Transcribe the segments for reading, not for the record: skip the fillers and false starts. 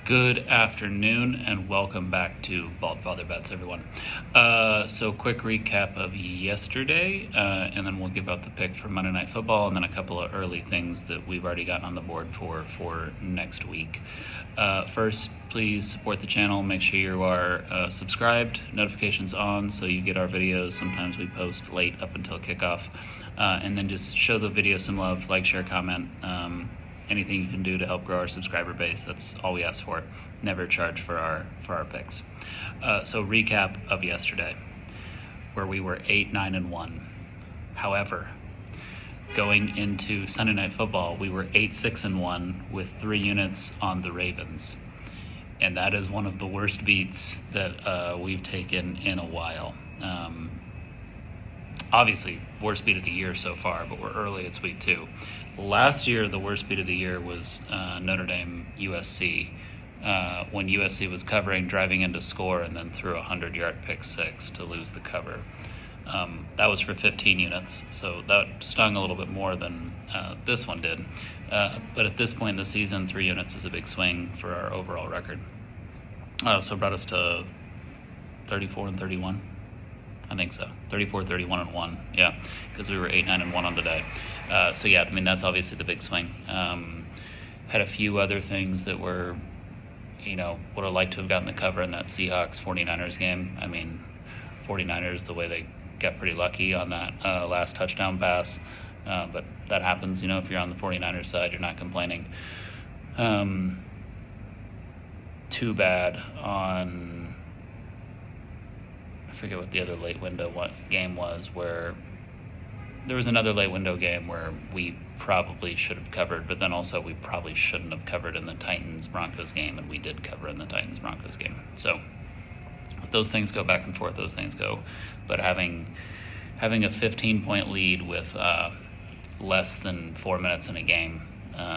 Good afternoon and welcome back to Bald Father Bets, everyone. So quick recap of yesterday, and then we'll give out the pick for Monday Night Football, and then a couple of early things that we've already gotten on the board for next week. First, please support the channel. Make sure you are subscribed, notifications on, so you get our videos. Sometimes we post late up until kickoff, and then just show the video some love, like, share, comment. Anything you can do to help grow our subscriber base, that's all we ask for. Never charge for our picks. So recap of yesterday, where we were 8-9-1. However, going into Sunday Night Football, we were 8-6-1 with 3 units on the Ravens, and that is one of the worst beats that we've taken in a while. Obviously, worst beat of the year so far, but we're early, it's week 2. Last year, the worst beat of the year was Notre Dame USC, when USC was covering, driving in to score, and then threw a 100-yard pick six to lose the cover. That was for 15 units, so that stung a little bit more than this one did. But at this point in the season, 3 units is a big swing for our overall record. So it brought us to 34-31. I think so. 34-31-1. Yeah, because we were 8-9-1 on the day. So yeah, I mean, that's obviously the big swing. Had a few other things that were, would have liked to have gotten the cover in that Seahawks 49ers game. I mean, 49ers, the way they got pretty lucky on that last touchdown pass. But that happens, if you're on the 49ers side, you're not complaining. Too bad on, I forget what the other late window game was, where there was another late window game where we probably should have covered, but then also we probably shouldn't have covered in the Titans-Broncos game, and we did cover in the Titans-Broncos game. So those things go back and forth, those things go. But having a 15-point lead with less than 4 minutes in a game,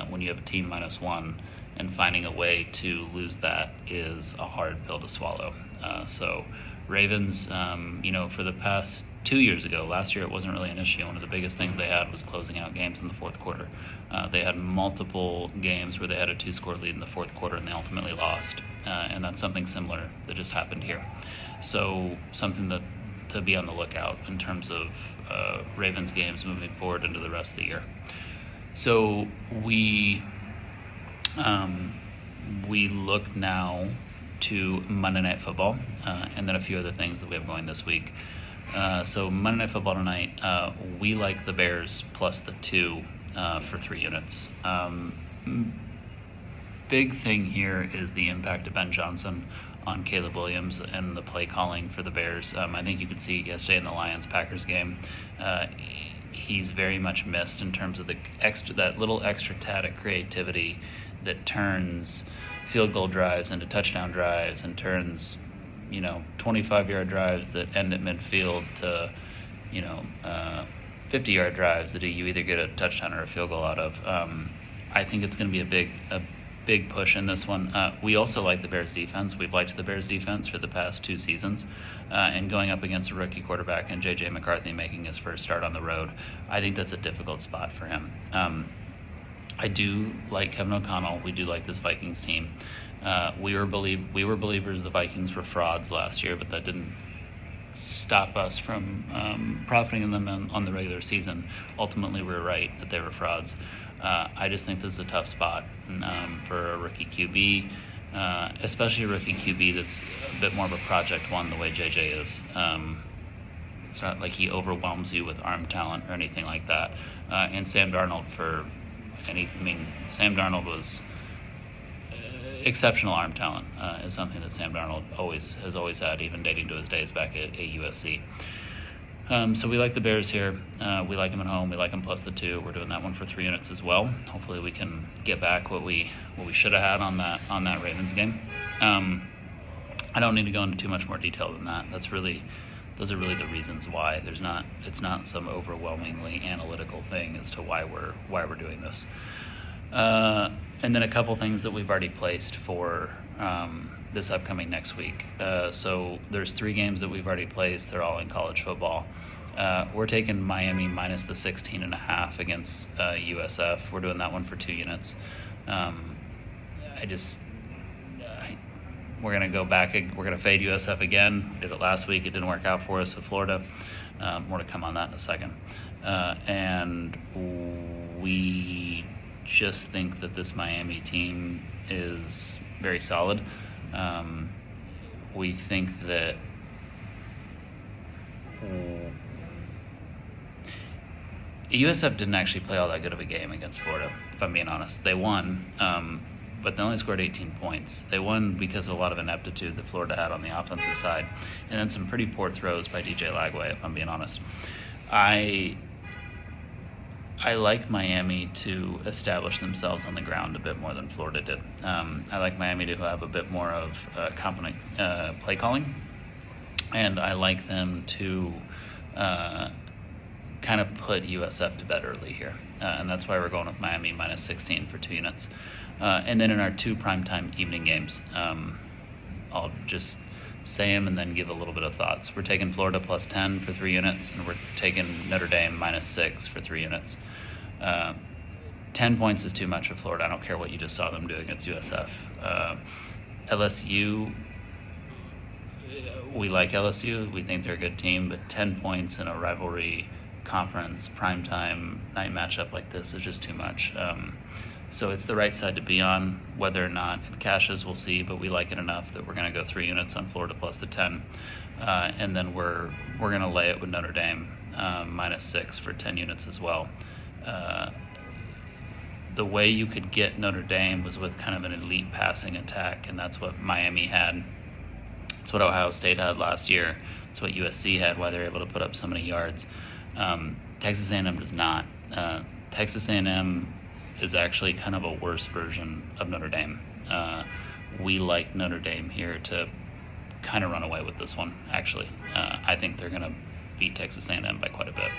when you have a team -1, and finding a way to lose that is a hard pill to swallow. So Ravens, for the past 2 years ago, last year it wasn't really an issue. One of the biggest things they had was closing out games in the fourth quarter. They had multiple games where they had a 2-score lead in the fourth quarter and they ultimately lost. And that's something similar that just happened here. So something that to be on the lookout in terms of Ravens games moving forward into the rest of the year. So we look now to Monday Night Football, and then a few other things that we have going this week. So Monday Night Football tonight, we like the Bears plus the 2 for 3 units. Big thing here is the impact of Ben Johnson on Caleb Williams and the play calling for the Bears. I think you could see yesterday in the Lions-Packers game, he's very much missed in terms of that little extra tad of creativity that turns field goal drives into touchdown drives and turns 25-yard drives that end at midfield to 50-yard drives that you either get a touchdown or a field goal out of. I think it's going to be a big push in this one. We also like the Bears defense. We've liked the Bears defense for the past 2 seasons, and going up against a rookie quarterback and J.J. McCarthy making his first start on the road, I think that's a difficult spot for him. I do like Kevin O'Connell. We do like this Vikings team. We were believers the Vikings were frauds last year, but that didn't stop us from profiting in them on the regular season. Ultimately, we were right that they were frauds. I just think this is a tough spot for a rookie QB, especially a rookie QB that's a bit more of a project one the way JJ is. It's not like he overwhelms you with arm talent or anything like that. And Sam Darnold Sam Darnold was exceptional arm talent, is something that Sam Darnold has always had, even dating to his days back at USC. So we like the Bears here. We like them at home. We like them plus the 2. We're doing that one for 3 units as well. Hopefully we can get back what we should have had on that Ravens game. I don't need to go into too much more detail than that. Those are really the reasons why. It's not some overwhelmingly analytical thing as to why we're doing this. And then a couple things that we've already placed for this upcoming next week. So there's 3 games that we've already placed. They're all in college football. We're taking Miami minus the 16.5 against USF. We're doing that one for 2 units. We're going to go back. We're going to fade USF again. We did it last week. It didn't work out for us with Florida. More to come on that in a second. And we just think that this Miami team is very solid. We think that USF didn't actually play all that good of a game against Florida, if I'm being honest. They won, but they only scored 18 points. They won because of a lot of ineptitude that Florida had on the offensive side, and then some pretty poor throws by DJ Lagway, if I'm being honest. I like Miami to establish themselves on the ground a bit more than Florida did. I like Miami to have a bit more of competent play calling, and I like them to kind of put USF to bed early here, and that's why we're going with Miami minus 16 for 2 units. And then in our 2 primetime evening games, I'll just say them and then give a little bit of thoughts. We're taking Florida plus 10 for 3 units, and we're taking Notre Dame minus 6 for 3 units. 10 points is too much for Florida. I don't care what you just saw them do against USF. LSU, we like LSU. We think they're a good team, but 10 points in a rivalry conference primetime night matchup like this is just too much. So it's the right side to be on. Whether or not it cashes, we'll see, but we like it enough that we're going to go 3 units on Florida plus the 10, and then we're going to lay it with Notre Dame minus 6 for 10 units as well. The way you could get Notre Dame was with kind of an elite passing attack, and that's what Miami had. That's what Ohio State had last year. That's what USC had, why they're able to put up so many yards. Texas A&M does not. Texas A&M is actually kind of a worse version of Notre Dame. We like Notre Dame here to kind of run away with this one, actually. I think they're going to beat Texas A&M by quite a bit.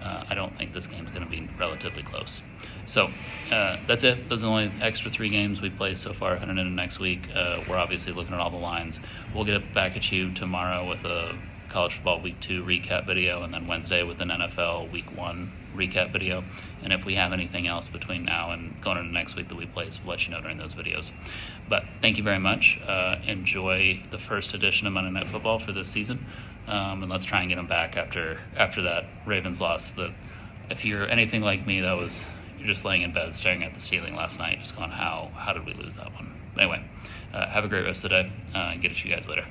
I don't think this game is going to be relatively close. So that's it. Those are the only extra 3 games we've played so far heading into next week. We're obviously looking at all the lines. We'll get it back at you tomorrow with a college football week 2 recap video, and then Wednesday with an NFL week 1 recap video. And if we have anything else between now and going into next week that we play, we'll let you know during those videos. But thank you very much. Enjoy the first edition of Monday Night Football for this season, and let's try and get them back after that Ravens loss. That if you're anything like me, you're just laying in bed staring at the ceiling last night, just going, how did we lose that one? But anyway, have a great rest of the day, and get at you guys later.